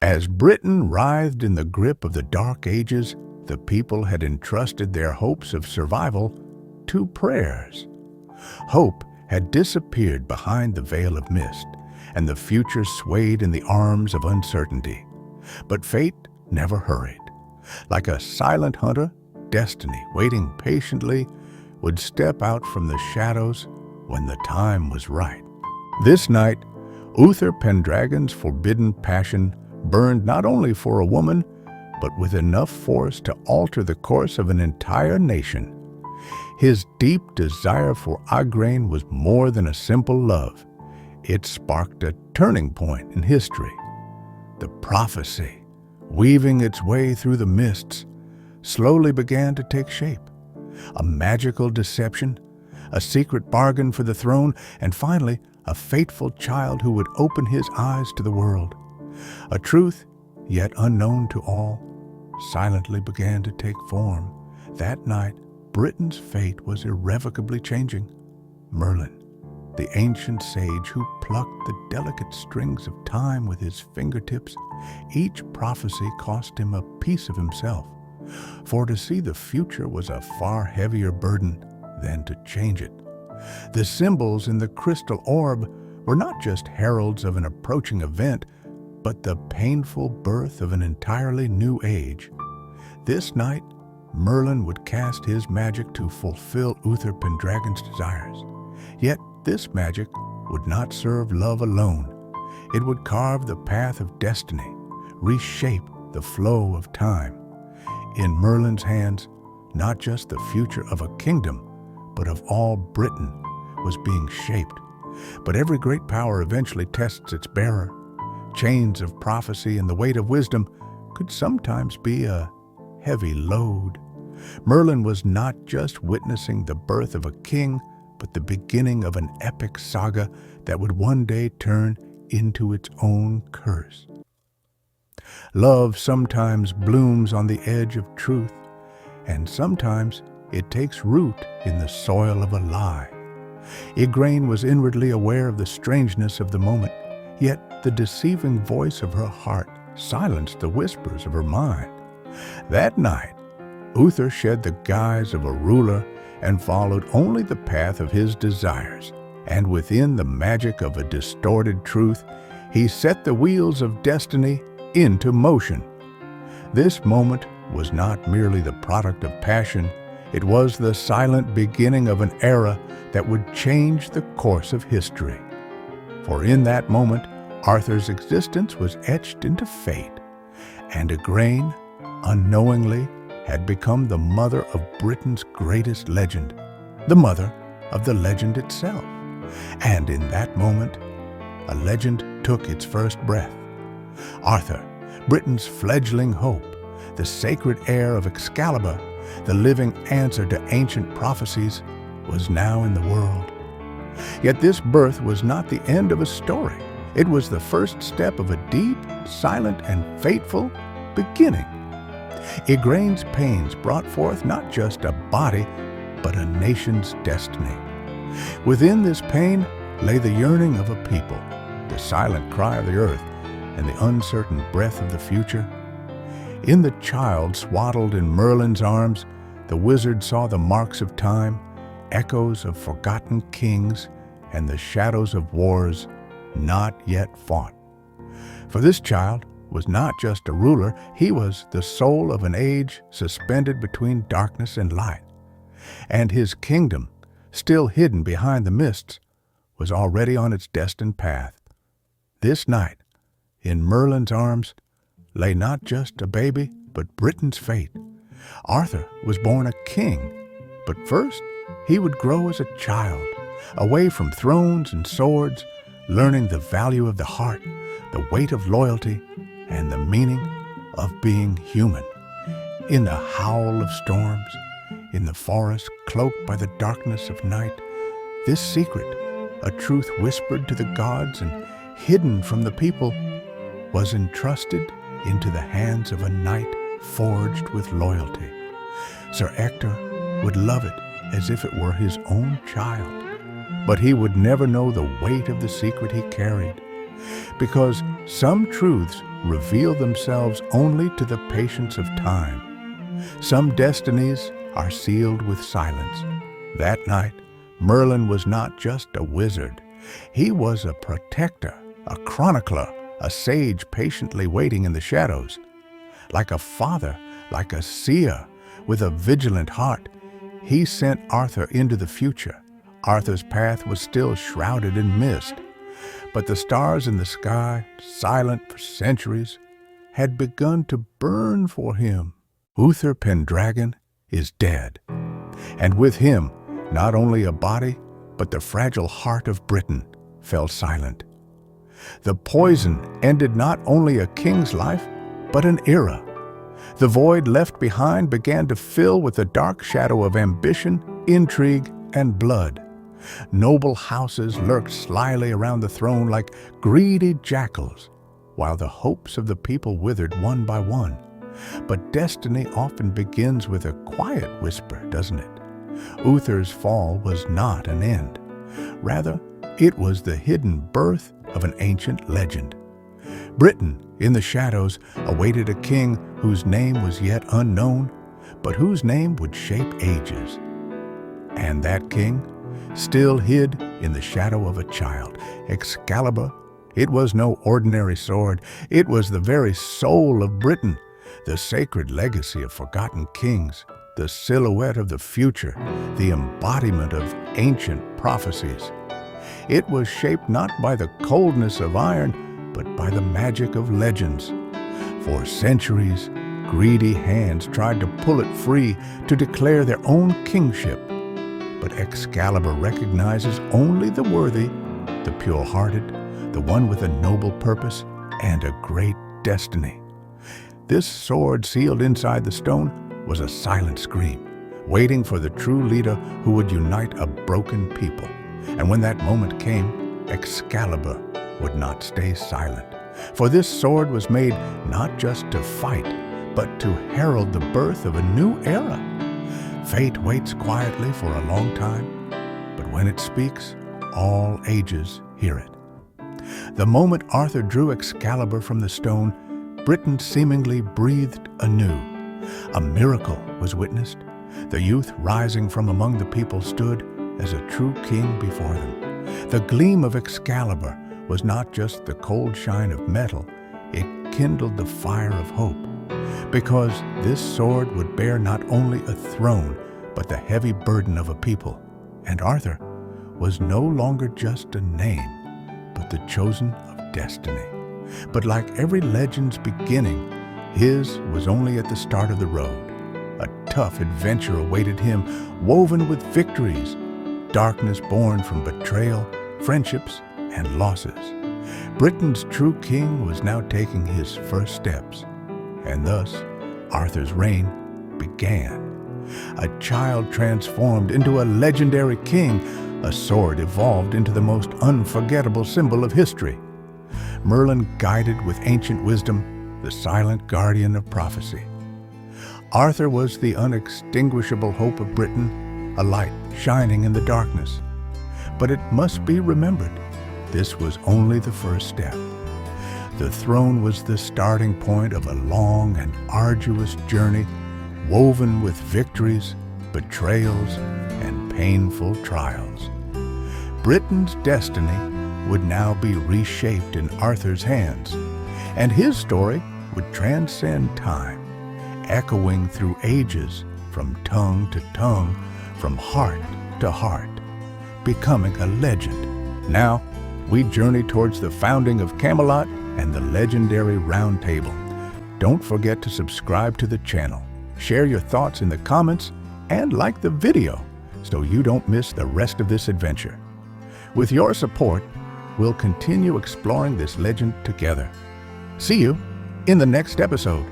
As Britain writhed in the grip of the Dark Ages, the people had entrusted their hopes of survival to prayers. Hope had disappeared behind the veil of mist, and the future swayed in the arms of uncertainty. But fate never hurried. Like a silent hunter, destiny, waiting patiently, would step out from the shadows when the time was right. This night, Uther Pendragon's forbidden passion burned not only for a woman, but with enough force to alter the course of an entire nation. His deep desire for Igraine was more than a simple love. It sparked a turning point in history. The prophecy, weaving its way through the mists, slowly began to take shape. A magical deception, a secret bargain for the throne, and finally, a fateful child who would open his eyes to the world. A truth, yet unknown to all, silently began to take form. That night, Britain's fate was irrevocably changing. Merlin, the ancient sage who plucked the delicate strings of time with his fingertips, each prophecy cost him a piece of himself. For to see the future was a far heavier burden than to change it. The symbols in the crystal orb were not just heralds of an approaching event, but the painful birth of an entirely new age. This night, Merlin would cast his magic to fulfill Uther Pendragon's desires. Yet this magic would not serve love alone. It would carve the path of destiny, reshape the flow of time. In Merlin's hands, not just the future of a kingdom, but of all Britain was being shaped. But every great power eventually tests its bearer. Chains of prophecy and the weight of wisdom could sometimes be a heavy load. Merlin was not just witnessing the birth of a king, but the beginning of an epic saga that would one day turn into its own curse. Love sometimes blooms on the edge of truth, and sometimes it takes root in the soil of a lie. Igraine was inwardly aware of the strangeness of the moment, yet the deceiving voice of her heart silenced the whispers of her mind. That night, Uther shed the guise of a ruler and followed only the path of his desires, and within the magic of a distorted truth, he set the wheels of destiny into motion. This moment was not merely the product of passion, it was the silent beginning of an era that would change the course of history. For in that moment, Arthur's existence was etched into fate, and Igraine, unknowingly, had become the mother of Britain's greatest legend, the mother of the legend itself. And in that moment, a legend took its first breath. Arthur, Britain's fledgling hope, the sacred heir of Excalibur, the living answer to ancient prophecies, was now in the world. Yet this birth was not the end of a story. It was the first step of a deep, silent, and fateful beginning. Igraine's pains brought forth not just a body, but a nation's destiny. Within this pain lay the yearning of a people, the silent cry of the earth, and the uncertain breath of the future. In the child swaddled in Merlin's arms, the wizard saw the marks of time, echoes of forgotten kings, and the shadows of wars not yet fought. For this child was not just a ruler, he was the soul of an age suspended between darkness and light. And his kingdom, still hidden behind the mists, was already on its destined path. This night, in Merlin's arms, lay not just a baby, but Britain's fate. Arthur was born a king, but first he would grow as a child, away from thrones and swords, learning the value of the heart, the weight of loyalty, and the meaning of being human. In the howl of storms, in the forest cloaked by the darkness of night, this secret, a truth whispered to the gods and hidden from the people, was entrusted into the hands of a knight forged with loyalty. Sir Ector would love it as if it were his own child, but he would never know the weight of the secret he carried. because some truths reveal themselves only to the patience of time. Some destinies are sealed with silence. That night, Merlin was not just a wizard. He was a protector, a chronicler, a sage patiently waiting in the shadows. Like a father, like a seer, with a vigilant heart, he sent Arthur into the future. Arthur's path was still shrouded in mist, but the stars in the sky, silent for centuries, had begun to burn for him. Uther Pendragon is dead, and with him, not only a body, but the fragile heart of Britain fell silent. The poison ended not only a king's life, but an era. The void left behind began to fill with the dark shadow of ambition, intrigue, and blood. Noble houses lurked slyly around the throne like greedy jackals, while the hopes of the people withered one by one. But destiny often begins with a quiet whisper, doesn't it? Uther's fall was not an end. Rather, it was the hidden birth of an ancient legend. Britain, in the shadows, awaited a king whose name was yet unknown, but whose name would shape ages. And that king still hid in the shadow of a child. Excalibur, it was no ordinary sword. It was the very soul of Britain, the sacred legacy of forgotten kings, the silhouette of the future, the embodiment of ancient prophecies. It was shaped not by the coldness of iron, but by the magic of legends. For centuries, greedy hands tried to pull it free to declare their own kingship. But Excalibur recognizes only the worthy, the pure-hearted, the one with a noble purpose and a great destiny. This sword sealed inside the stone was a silent scream, waiting for the true leader who would unite a broken people. And when that moment came, Excalibur would not stay silent. For this sword was made not just to fight, but to herald the birth of a new era. Fate waits quietly for a long time, but when it speaks, all ages hear it. The moment Arthur drew Excalibur from the stone, Britain seemingly breathed anew. A miracle was witnessed. The youth rising from among the people stood as a true king before them. The gleam of Excalibur was not just the cold shine of metal, it kindled the fire of hope. Because this sword would bear not only a throne, but the heavy burden of a people. And Arthur was no longer just a name, but the chosen of destiny. But like every legend's beginning, his was only at the start of the road. A tough adventure awaited him, woven with victories, darkness born from betrayal, friendships, and losses. Britain's true king was now taking his first steps, and thus Arthur's reign began. A child transformed into a legendary king, a sword evolved into the most unforgettable symbol of history. Merlin guided with ancient wisdom, the silent guardian of prophecy. Arthur was the unextinguishable hope of Britain, a light shining in the darkness. But it must be remembered, this was only the first step. The throne was the starting point of a long and arduous journey, woven with victories, betrayals, and painful trials. Britain's destiny would now be reshaped in Arthur's hands, and his story would transcend time, echoing through ages, from tongue to tongue, from heart to heart, becoming a legend. Now, we journey towards the founding of Camelot and the legendary Round Table. Don't forget to subscribe to the channel, share your thoughts in the comments, and like the video so you don't miss the rest of this adventure. With your support, we'll continue exploring this legend together. See you in the next episode.